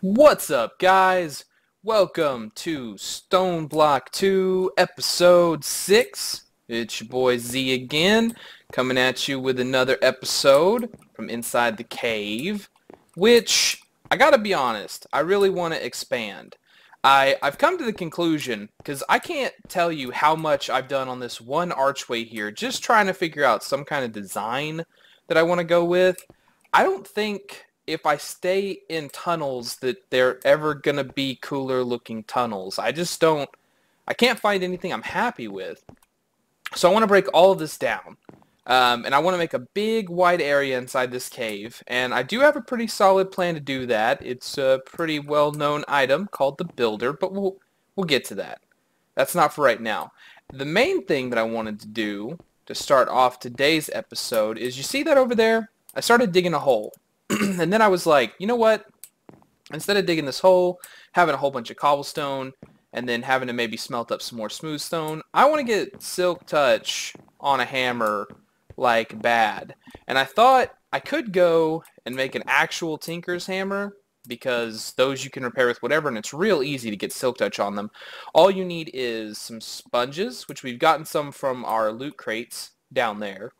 What's up, guys? Welcome to Stoneblock 2, Episode 6. It's your boy Z again, coming at you with another episode from inside the cave, which, I gotta be honest, I really want to expand. I've come to the conclusion, because I can't tell you how much I've done on this one archway here, just trying to figure out some kind of design that I want to go with. I don't think if I stay in tunnels that they're ever gonna be cooler looking tunnels. I can't find anything I'm happy with. So I want to break all of this down. And I want to make a big wide area inside this cave. And I do have a pretty solid plan to do that. It's a pretty well-known item called the Builder, but we'll get to that. That's not for right now. The main thing that I wanted to do to start off today's episode is, you see that over there? I started digging a hole. And then I was like, you know what? Instead of digging this hole, having a whole bunch of cobblestone, and then having to maybe smelt up some more smooth stone, I want to get silk touch on a hammer like bad. And I thought I could go and make an actual tinker's hammer, because those you can repair with whatever, and it's real easy to get silk touch on them. All you need is some sponges, which we've gotten some from our loot crates down there.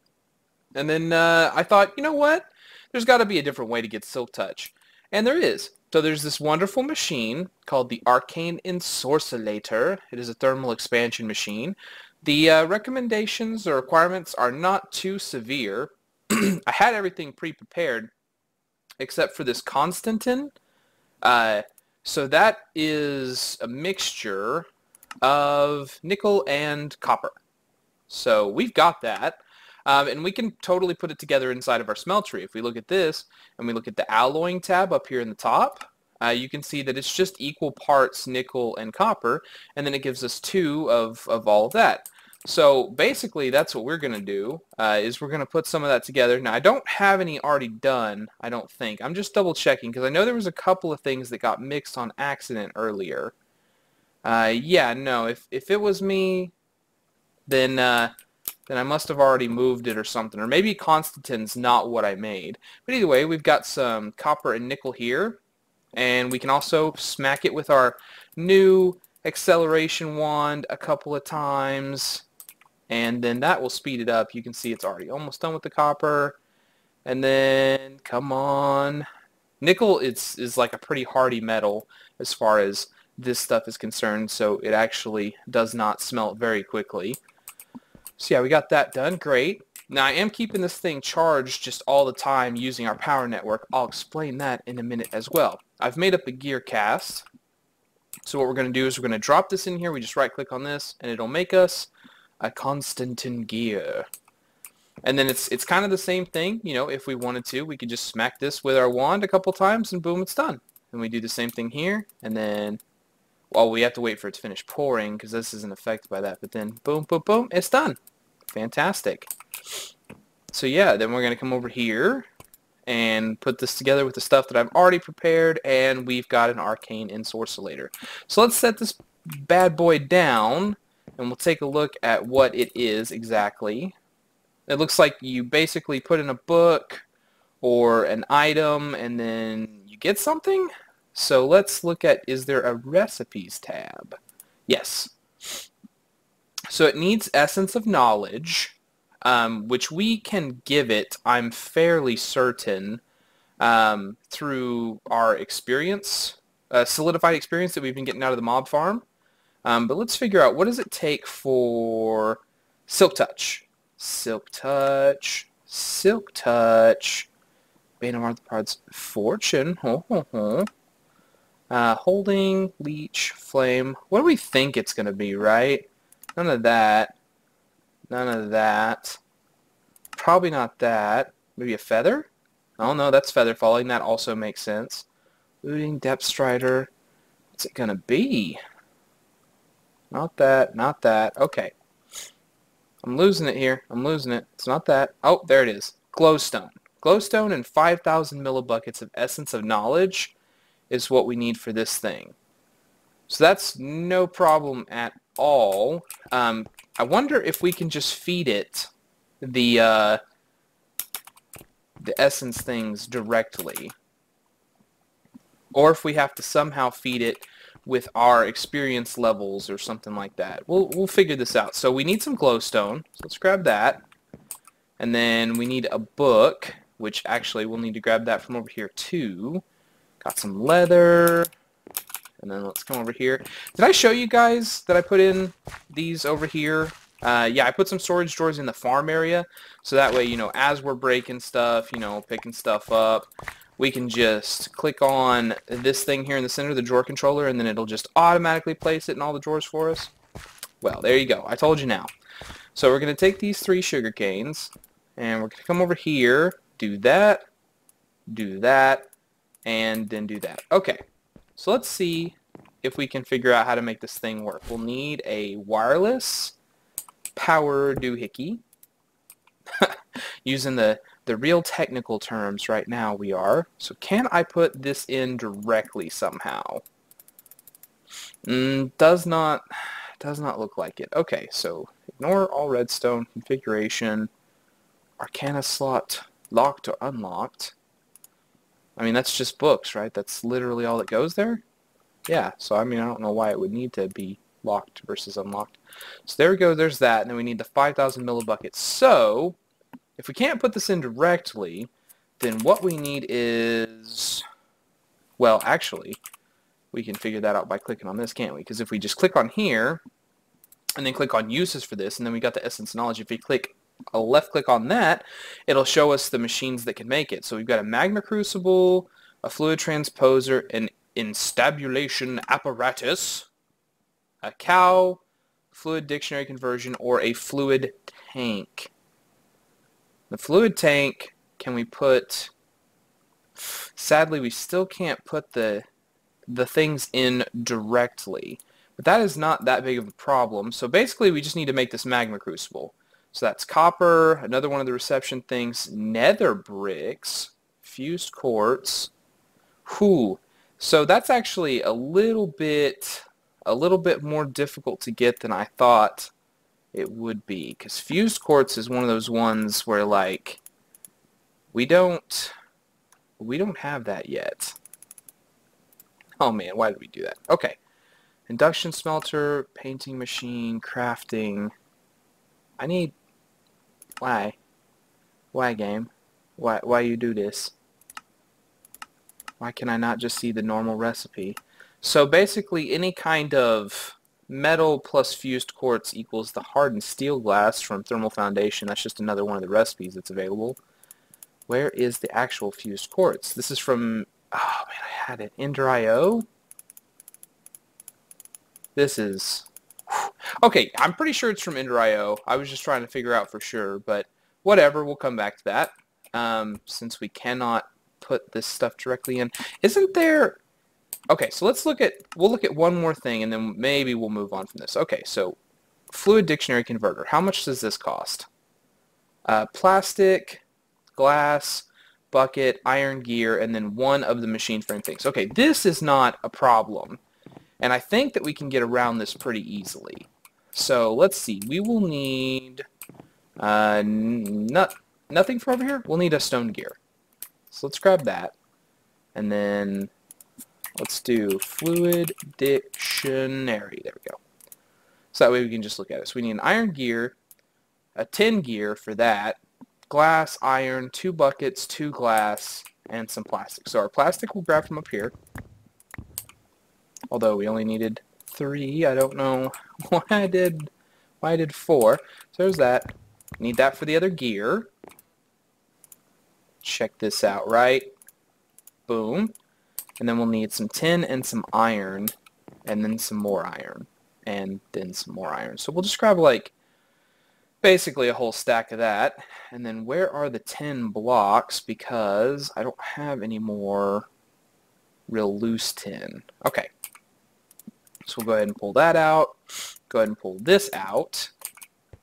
And then I thought, you know what? There's got to be a different way to get silk touch. And there is. So there's this wonderful machine called the Arcane Ensorcellator. It is a thermal expansion machine. The recommendations or requirements are not too severe. I had everything pre-prepared except for this Constantin. So that is a mixture of nickel and copper. So we've got that. And we can totally put it together inside of our smeltery. If we look at this, and we look at the alloying tab up here in the top, you can see that it's just equal parts nickel and copper, and then it gives us 2 of all of that. So basically, that's what we're going to do, is we're going to put some of that together. Now, I don't have any already done, I don't think. I'm just double checking, because I know there was a couple of things that got mixed on accident earlier. Yeah, no, if it was me, then I must have already moved it or something. Or maybe Constantin's not what I made. But either way, we've got some copper and nickel here. And we can also smack it with our new acceleration wand a couple of times. And then that will speed it up. You can see it's already almost done with the copper. And then, come on. Nickel is like a pretty hardy metal as far as this stuff is concerned. So it actually does not smelt very quickly. So yeah, we got that done. Great. Now I am keeping this thing charged just all the time using our power network. I'll explain that in a minute as well. I've made up a gear cast. So what we're going to do is we're going to drop this in here. We just right click on this and it'll make us a Constantin gear. And then it's kind of the same thing. You know, if we wanted to, we could just smack this with our wand a couple times and boom, it's done. And we do the same thing here. And then, well, we have to wait for it to finish pouring because this isn't affected by that. But then boom, boom, boom, it's done. Fantastic. So yeah, then we're going to come over here and put this together with the stuff that I've already prepared, and we've got an Arcane Ensorcellator. So let's set this bad boy down, and we'll take a look at what it is exactly. It looks like you basically put in a book or an item, and then you get something. So let's look at, is there a recipes tab? Yes. So it needs Essence of Knowledge, which we can give it, I'm fairly certain, through our experience, solidified experience that we've been getting out of the mob farm. But let's figure out, what does it take for Silk Touch? Silk Touch, Silk Touch, Bane of Arthropods, Fortune, Holding, Leech, Flame. What do we think it's going to be, right? None of that. None of that. Probably not that. Maybe a feather? Oh no, that's feather falling. That also makes sense. Looting, Depth Strider. What's it gonna be? Not that. Not that. Okay. I'm losing it here. I'm losing it. It's not that. Oh, there it is. Glowstone. Glowstone and 5,000 millibuckets of Essence of Knowledge is what we need for this thing. So that's no problem at all. I wonder if we can just feed it the essence things directly. or if we have to somehow feed it with our experience levels or something like that. We'll figure this out. So we need some glowstone. So let's grab that. And then we need a book, which actually we'll need to grab that from over here too. Got some leather. And then let's come over here. Did I show you guys that I put in these over here? Yeah, I put some storage drawers in the farm area. So that way, you know, as we're breaking stuff, you know, picking stuff up, we can just click on this thing here in the center, the drawer controller, and then it'll just automatically place it in all the drawers for us. Well, there you go. I told you now. So we're going to take these 3 sugar canes, and we're going to come over here, do that, and then do that. Okay, so let's see if we can figure out how to make this thing work. We'll need a wireless power doohickey. Using the real technical terms right now we are. So can I put this in directly somehow? Does not look like it. Okay, so ignore all redstone configuration. Arcana slot locked or unlocked. I mean, that's just books, right? That's literally all that goes there? Yeah, so I mean, I don't know why it would need to be locked versus unlocked. So there we go, there's that, and then we need the 5,000 millibuckets. So if we can't put this in directly, then what we need is, well, actually, we can figure that out by clicking on this, can't we? Because if we just click on here, and then click on uses for this, and then we got the essence knowledge. If we click a left click on that, it'll show us the machines that can make it. So we've got a magma crucible, a fluid transposer, an instabulation apparatus, a cow, fluid dictionary conversion, or a fluid tank. The fluid tank, can we put... Sadly, we still can't put the things in directly. But that is not that big of a problem. So basically, we just need to make this magma crucible. So that's copper, another one of the reception things, nether bricks, fused quartz. Whew. So that's actually a little bit more difficult to get than I thought it would be, because fused quartz is one of those ones where, like, we don't have that yet. Oh man, why did we do that? Okay, induction smelter, painting machine, crafting. I need... why game? Why you do this? Why can I not just see the normal recipe? So basically, any kind of metal plus fused quartz equals the hardened steel glass from thermal foundation. That's just another one of the recipes that's available. Where is the actual fused quartz? This is from... oh man, I had it. Ender.io? This is... okay, I'm pretty sure it's from Ender.io. I was just trying to figure out for sure, but whatever, we'll come back to that. Since we cannot put this stuff directly in. Isn't there... okay, so we'll look at one more thing, and then maybe we'll move on from this. Okay, so fluid dictionary converter. How much does this cost? Plastic, glass, bucket, iron gear, and then one of the machine frame things. Okay, this is not a problem, and I think that we can get around this pretty easily. So let's see. We will need nothing from over here. We'll need a stone gear. So let's grab that, and then let's do fluid dictionary. There we go. So that way we can just look at it. So we need an iron gear, a tin gear for that, glass, iron, 2 buckets, 2 glass, and some plastic. So our plastic we'll grab from up here. Although we only needed 3. I don't know why I did 4. So there's that. Need that for the other gear. Check this out, right? Boom. And then we'll need some tin and some iron, and then some more iron, and then some more iron. So we'll just grab, like, basically a whole stack of that. And then where are the 10 blocks? Because I don't have any more real loose tin. Okay. So we'll go ahead and pull that out. Go ahead and pull this out.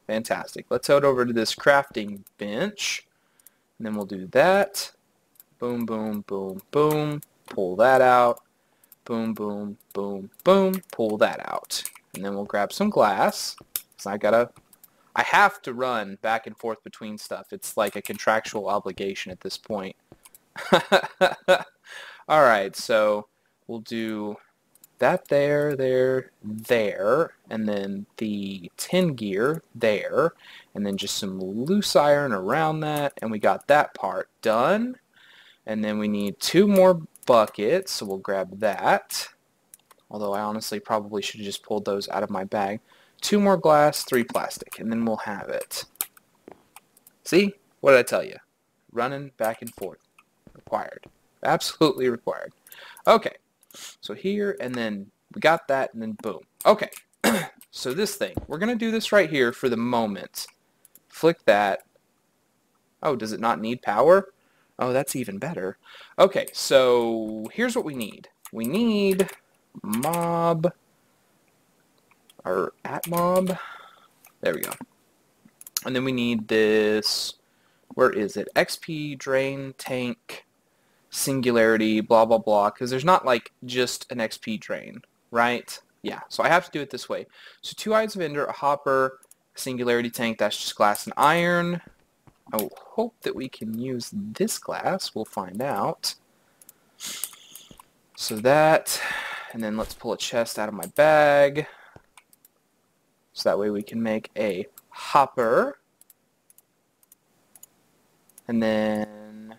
Fantastic. Let's head over to this crafting bench. And then we'll do that. Boom, boom, boom, boom. Pull that out. Boom, boom, boom, boom. Pull that out. And then we'll grab some glass. So I have to run back and forth between stuff. It's like a contractual obligation at this point. Alright, so we'll do that there, there, and then the tin gear there, and then just some loose iron around that, and we got that part done. And then we need 2 more buckets, so we'll grab that. Although I honestly probably should have just pulled those out of my bag. 2 more glass, 3 plastic, and then we'll have it. See? What did I tell you? Running back and forth. Required. Absolutely required. Okay. So here, and then we got that, and then boom. Okay. So this thing, we're going to do this right here for the moment. Flick that. Oh, does it not need power? Oh, that's even better. Okay, so here's what we need. We need mob, or at mob. There we go. And then we need this, where is it? XP, drain, tank, singularity, blah, blah, blah. Because there's not like just an XP drain, right? Yeah, so I have to do it this way. So 2 eyes of ender, a hopper, a singularity tank, that's just glass and iron. I hope that we can use this glass. We'll find out. So that, and then let's pull a chest out of my bag. So that way we can make a hopper. And then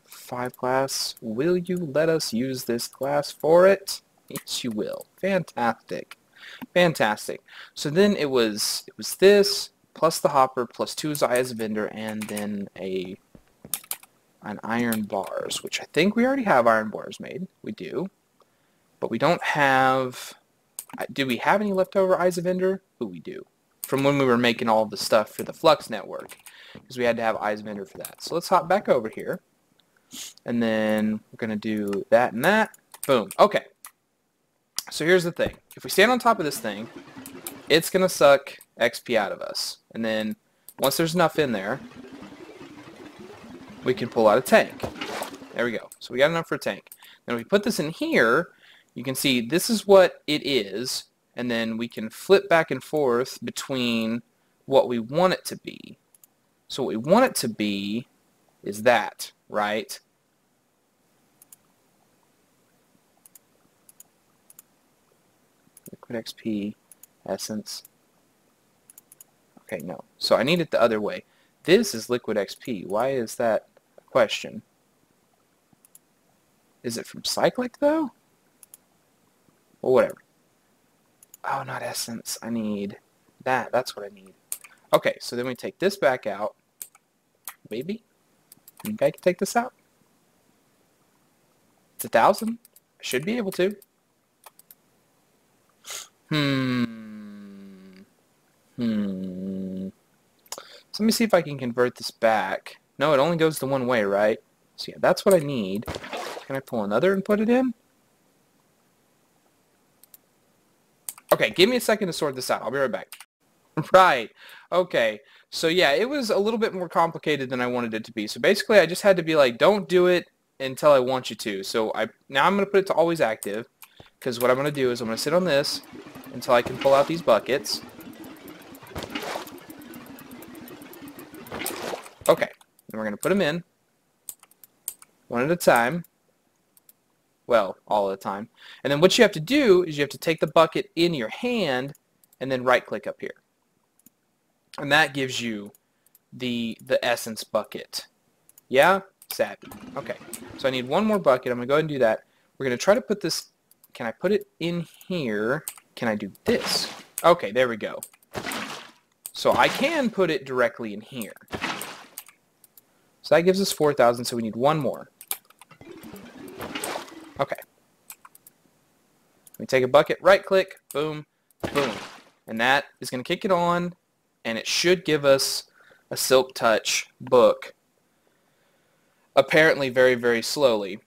5 glass. Will you let us use this glass for it? Yes, you will. Fantastic. Fantastic. So then it was this, plus the hopper, plus 2 eyes of ender, and then an iron bars, which I think we already have iron bars made. We do. But we don't have... Do we have any leftover eyes of ender? Oh, we do. From when we were making all the stuff for the Flux network. Because we had to have eyes of ender for that. So let's hop back over here. And then we're going to do that and that. Boom. Okay. So here's the thing. If we stand on top of this thing, it's going to suck XP out of us. And then once there's enough in there, we can pull out a tank. There we go. So we got enough for a tank. Then if we put this in here, you can see this is what it is. And then we can flip back and forth between what we want it to be. So what we want it to be is that, right? Liquid XP, essence. Okay, no. So I need it the other way. This is liquid XP. Why is that a question? Is it from cyclic, though? Well, whatever. Oh, not essence. I need that. That's what I need. Okay, so then we take this back out. Maybe? Think I can take this out? It's 1,000. I should be able to. So let me see if I can convert this back. No, it only goes the one way, right? So yeah, that's what I need. Can I pull another and put it in? Okay, give me a second to sort this out. I'll be right back. Right. Okay. So yeah, it was a little bit more complicated than I wanted it to be. So basically, I just had to be like, don't do it until I want you to. So now I'm going to put it to always active. Because what I'm going to do is I'm going to sit on this until I can pull out these buckets. Okay. And we're going to put them in. One at a time. Well, all at a time. And then what you have to do is you have to take the bucket in your hand and then right-click up here. And that gives you the essence bucket. Yeah? Savvy. Okay. So I need one more bucket. I'm going to go ahead and do that. We're going to try to put this... Can I put it in here? Can I do this? Okay, there we go. So I can put it directly in here. So that gives us 4,000, so we need one more. Okay. We take a bucket, right-click, boom, boom. And that is going to kick it on, and it should give us a Silk Touch book. Apparently very, very slowly.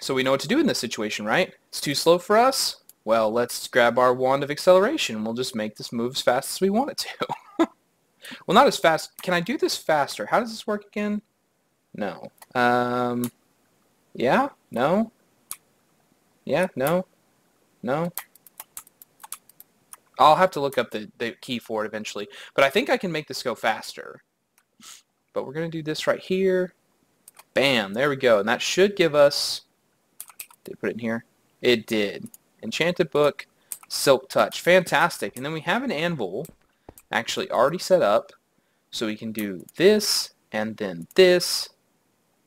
So we know what to do in this situation, right? It's too slow for us? Well, let's grab our wand of acceleration, and we'll just make this move as fast as we want it to. Well, not as fast. Can I do this faster? How does this work again? No. Yeah? No? Yeah? No? No? I'll have to look up the key for it eventually. But I think I can make this go faster. But we're going to do this right here. Bam. There we go. And that should give us... Did I put it in here? It did. Enchanted book, silk touch. Fantastic. And then we have an anvil actually already set up. So we can do this, and then this,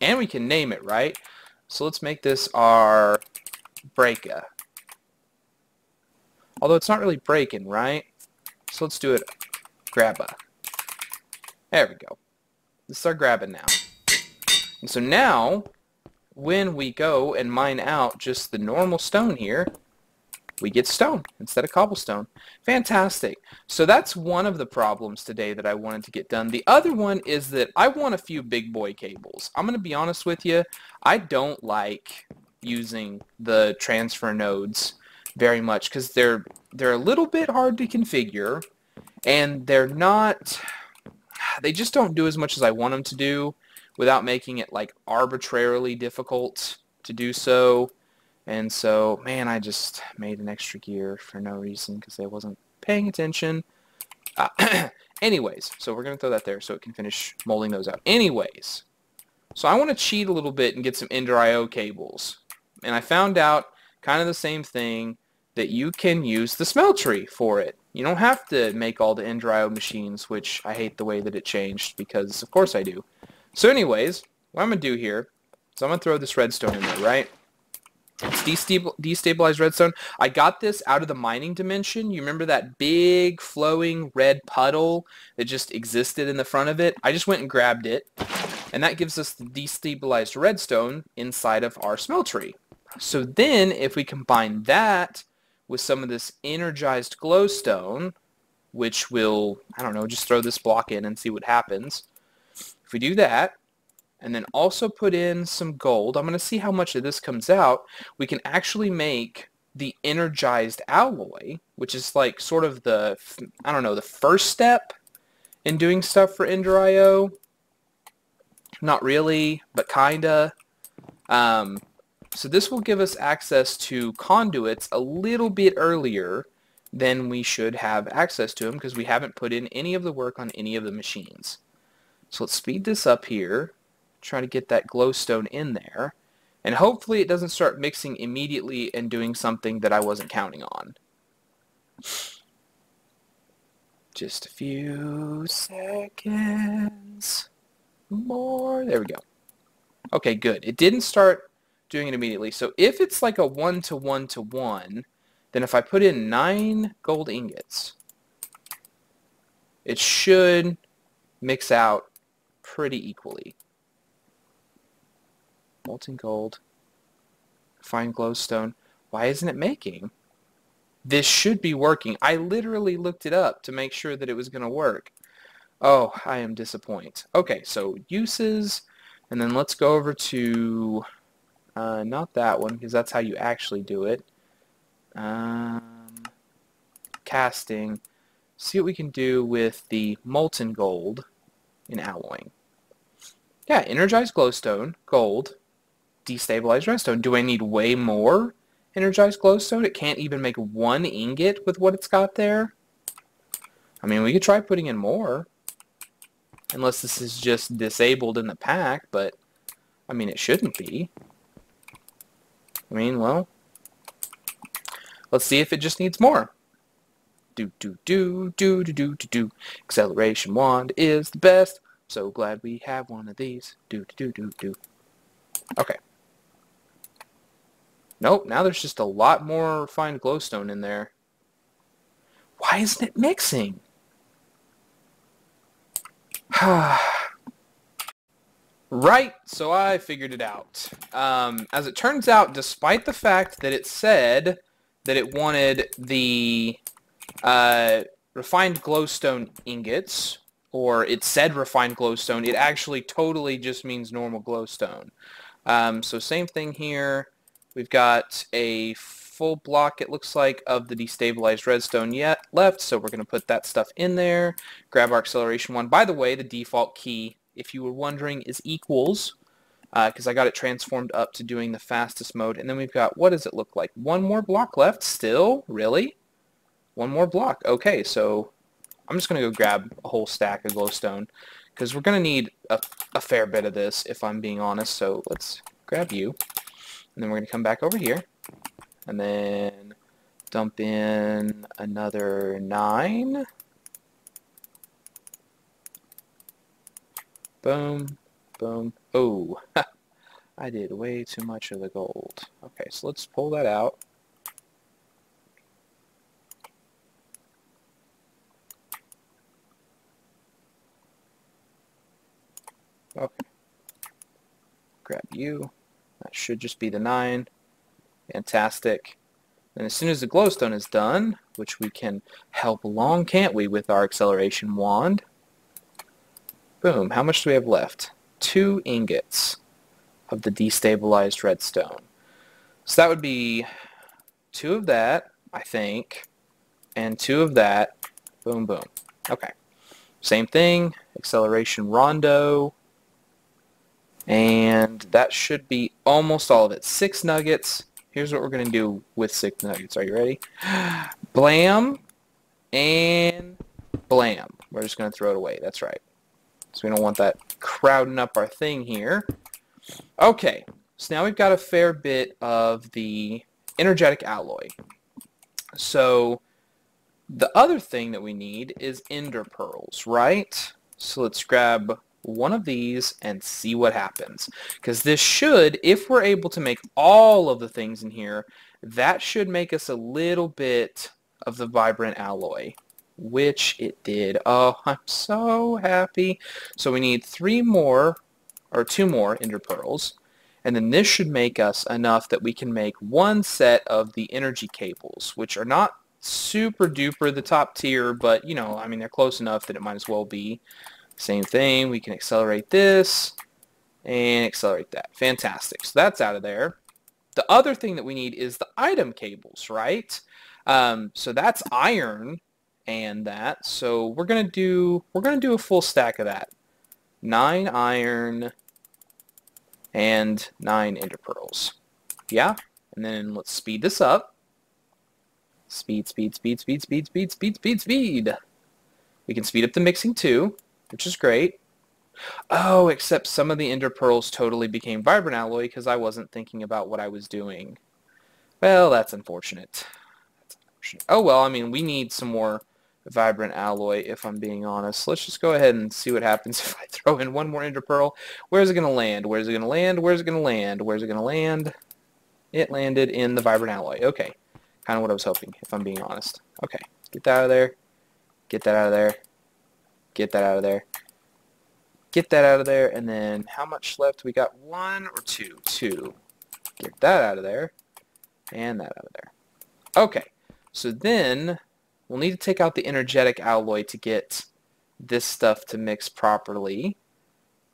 and we can name it, right? So let's make this our breaka. Although it's not really breaking, right? So let's do it grabba. There we go. This is our grabba now. And so now, when we go and mine out just the normal stone here, we get stone instead of cobblestone. Fantastic. So that's one of the problems today that I wanted to get done. The other one is that I want a few big boy cables. I'm going to be honest with you. I don't like using the transfer nodes very much because they're a little bit hard to configure, and they just don't do as much as I want them to do without making it like arbitrarily difficult to do so. And so, man, I just made an extra gear for no reason because I wasn't paying attention. Anyways, so we're going to throw that there so it can finish molding those out. Anyways, so I want to cheat a little bit and get some Ender IO cables. And I found out kind of the same thing, that you can use the smeltery for it. You don't have to make all the Ender IO machines, which I hate the way that it changed because, of course, I do. So anyways, what I'm going to do here is I'm going to throw this redstone in there, right? It's destabilized redstone. I got this out of the mining dimension. You remember that big flowing red puddle that just existed in the front of it? I just went and grabbed it, and that gives us the destabilized redstone inside of our smeltery. So then if we combine that with some of this energized glowstone, which will, I don't know, just throw this block in and see what happens. If we do that, and then also put in some gold, I'm going to see how much of this comes out. We can actually make the energized alloy, which is like sort of the, I don't know, the first step in doing stuff for Ender IO. Not really, but kinda. So this will give us access to conduits a little bit earlier than we should have access to them because we haven't put in any of the work on any of the machines. So let's speed this up here. Try to get that glowstone in there, and hopefully it doesn't start mixing immediately and doing something that I wasn't counting on. Just a few seconds more. There we go. Okay, good. It didn't start doing it immediately. So if it's like a 1-to-1-to-1, then if I put in 9 gold ingots, it should mix out pretty equally. Molten gold, fine glowstone. Why isn't it making? This should be working. I literally looked it up to make sure that it was going to work. Oh, I am disappointed. Okay, so uses, and then let's go over to, not that one, because that's how you actually do it. Casting. See what we can do with the molten gold in alloying. Yeah, energized glowstone, gold, destabilized redstone. Do I need way more energized glowstone? It can't even make 1 ingot with what it's got there. I mean, we could try putting in more. Unless this is just disabled in the pack, but I mean, it shouldn't be. I mean, well, let's see if it just needs more. Do. Acceleration wand is the best. So glad we have one of these. Do. Okay. Nope, now there's just a lot more refined glowstone in there. Why isn't it mixing? Right, so I figured it out. As it turns out, despite the fact that it said that it wanted the refined glowstone ingots, or it said refined glowstone, it actually totally just means normal glowstone. So same thing here. We've got a full block, it looks like, of the destabilized redstone yet left, so we're going to put that stuff in there. Grab our acceleration one. By the way, the default key, if you were wondering, is equals, because I got it transformed up to doing the fastest mode. And then we've got, what does it look like? One more block left still? Really? One more block. Okay, so I'm just going to go grab a whole stack of glowstone, because we're going to need a fair bit of this, if I'm being honest. So let's grab you. And then we're going to come back over here. And then dump in another 9. Boom, boom. Oh, I did way too much of the gold. Okay, so let's pull that out. Okay. Grab you. That should just be the 9. Fantastic. And as soon as the glowstone is done, which we can help along, can't we, with our acceleration wand? Boom. How much do we have left? 2 ingots of the destabilized redstone. So that would be 2 of that, I think, and 2 of that. Boom, boom. Okay. Same thing. Acceleration rondo. And that should be almost all of it. 6 nuggets. Here's what we're going to do with 6 nuggets. Are you ready? Blam and blam. We're just going to throw it away. That's right. So we don't want that crowding up our thing here. Okay. So now we've got a fair bit of the energetic alloy. So the other thing that we need is ender pearls, right? So let's grab one of these and see what happens. Because this should, if we're able to make all of the things in here, that should make us a little bit of the vibrant alloy, which it did. Oh, I'm so happy. So we need 2 more ender pearls. And then this should make us enough that we can make 1 set of the energy cables, which are not super duper the top tier, but, you know, I mean, they're close enough that it might as well be. Same thing, we can accelerate this and accelerate that. Fantastic. So that's out of there. The other thing that we need is the item cables, right? So that's iron and that. So we're gonna do a full stack of that. 9 iron and 9 ender pearls. Yeah? And then let's speed this up. Speed, speed, speed, speed, speed, speed, speed, speed, speed. We can speed up the mixing too, which is great. Oh, except some of the ender pearls totally became vibrant alloy because I wasn't thinking about what I was doing. Well, that's unfortunate. Oh, well, I mean, we need some more vibrant alloy, if I'm being honest. Let's just go ahead and see what happens if I throw in 1 more ender pearl. Where's it going to land? Where's it going to land? Where's it going to land? Where's it going to land? It landed in the vibrant alloy. Okay. Kind of what I was hoping, if I'm being honest. Okay. Get that out of there. Get that out of there. Get that out of there. Get that out of there. And then how much left? We got 1 or 2? 2. Get that out of there. And that out of there. Okay. So then we'll need to take out the energetic alloy to get this stuff to mix properly.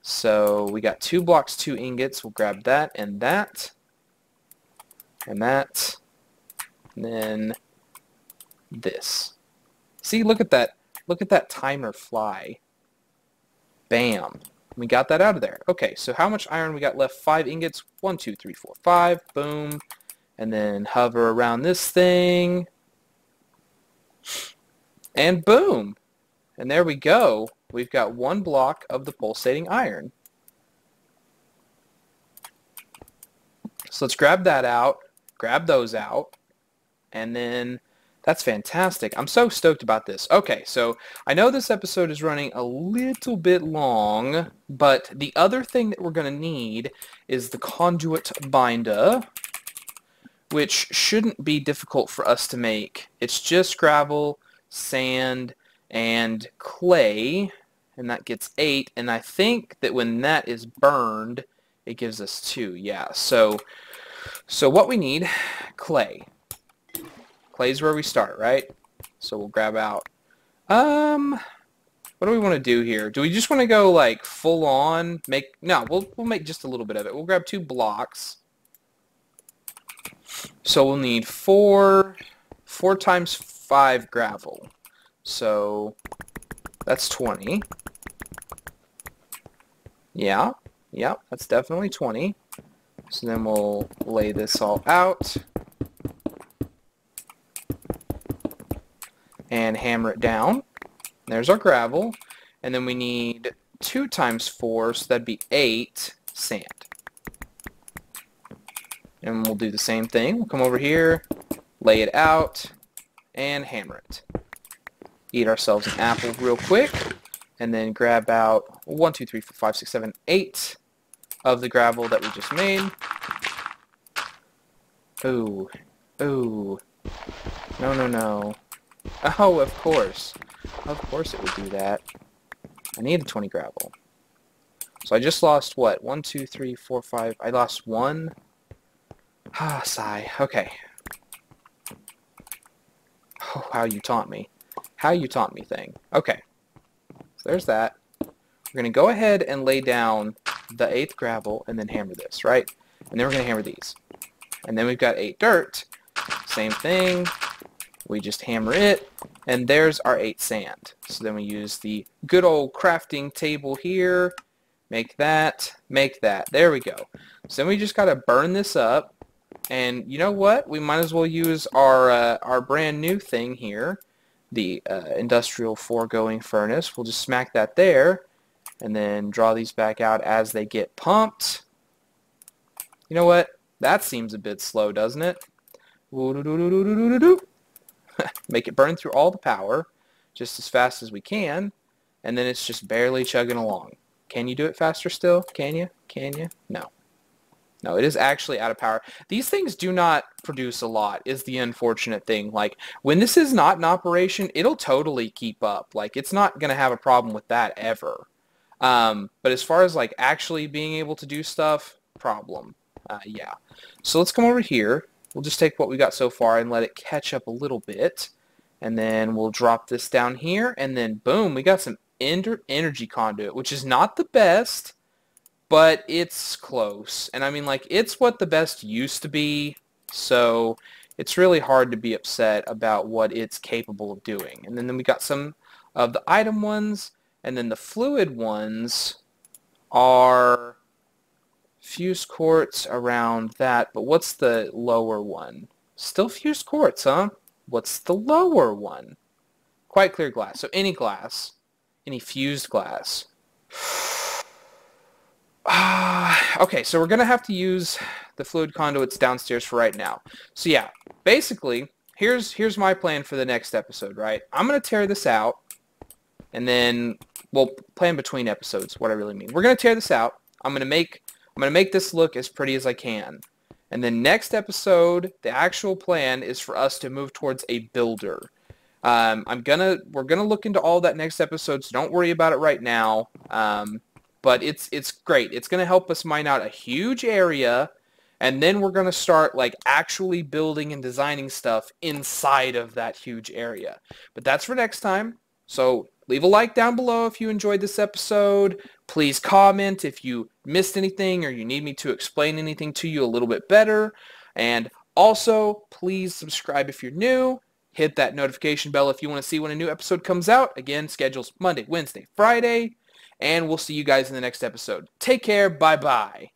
So we got 2 blocks, 2 ingots. We'll grab that and that. And that. And then this. See, look at that. Look at that timer fly. Bam. We got that out of there. Okay, so how much iron we got left? 5 ingots. 1, 2, 3, 4, 5. Boom. And then hover around this thing. And boom. And there we go. We've got 1 block of the pulsating iron. So let's grab that out. Grab those out. And then that's fantastic. I'm so stoked about this. Okay, so I know this episode is running a little bit long, but the other thing that we're going to need is the conduit binder, which shouldn't be difficult for us to make. It's just gravel, sand, and clay, and that gets 8, and I think that when that is burned, it gives us 2. Yeah, so what we need, clay. Clay's where we start, right? So we'll grab out. What do we want to do here? Do we just want to go like full on? No, we'll make just a little bit of it. We'll grab 2 blocks. So we'll need 4 times 5 gravel. So that's 20. Yeah, that's definitely 20. So then we'll lay this all out. And hammer it down. There's our gravel. And then we need 2 times 4, so that'd be 8 sand. And we'll do the same thing. We'll come over here, lay it out, and hammer it. Eat ourselves an apple real quick, and then grab out 1, 2, 3, 4, 5, 6, 7, 8 of the gravel that we just made. Ooh. Ooh. No, no, no. Oh, of course. Of course it would do that. I need 20 gravel. So I just lost, what? 1, 2, 3, 4, 5. I lost 1. Ah, sigh. Okay. Oh, how you taunt me. How you taunt me thing. Okay. So there's that. We're going to go ahead and lay down the 8th gravel and then hammer this, right? And then we're going to hammer these. And then we've got 8 dirt. Same thing. We just hammer it. And there's our 8 sand. So then we use the good old crafting table here. Make that. Make that. There we go. So then we just got to burn this up. And you know what? We might as well use our brand new thing here. The industrial foregoing furnace. We'll just smack that there. And then draw these back out as they get pumped. You know what? That seems a bit slow, doesn't it? Make it burn through all the power just as fast as we can. And then it's just barely chugging along. Can you do it faster still? Can you? Can you? No. No, it is actually out of power. These things do not produce a lot, is the unfortunate thing. Like, when this is not in operation, it'll totally keep up. Like, it's not going to have a problem with that ever. But as far as, like, actually being able to do stuff, problem. Yeah. So let's come over here. We'll just take what we got so far and let it catch up a little bit. And then we'll drop this down here. And then, boom, we got some energy conduit, which is not the best, but it's close. And I mean, like, it's what the best used to be, so it's really hard to be upset about what it's capable of doing. And then we got some of the item ones, and then the fluid ones are fused quartz around that. But what's the lower one? Still fused quartz, huh? What's the lower one? Quite clear glass. So any glass, any fused glass. Okay, so we're going to have to use the fluid conduits downstairs for right now. So yeah, basically, here's my plan for the next episode, right? I'm going to tear this out, and then we'll plan between episodes, what I really mean. We're going to tear this out. I'm going to make this look as pretty as I can. And then next episode, the actual plan is for us to move towards a builder. We're gonna look into all that next episode, so don't worry about it right now. But it's great. It's gonna help us mine out a huge area, and then we're gonna start like actually building and designing stuff inside of that huge area. But that's for next time. So leave a like down below if you enjoyed this episode. Please comment if you missed anything or you need me to explain anything to you a little bit better. And also, please subscribe if you're new. Hit that notification bell if you want to see when a new episode comes out. Again, schedules Monday, Wednesday, Friday. And we'll see you guys in the next episode. Take care. Bye-bye.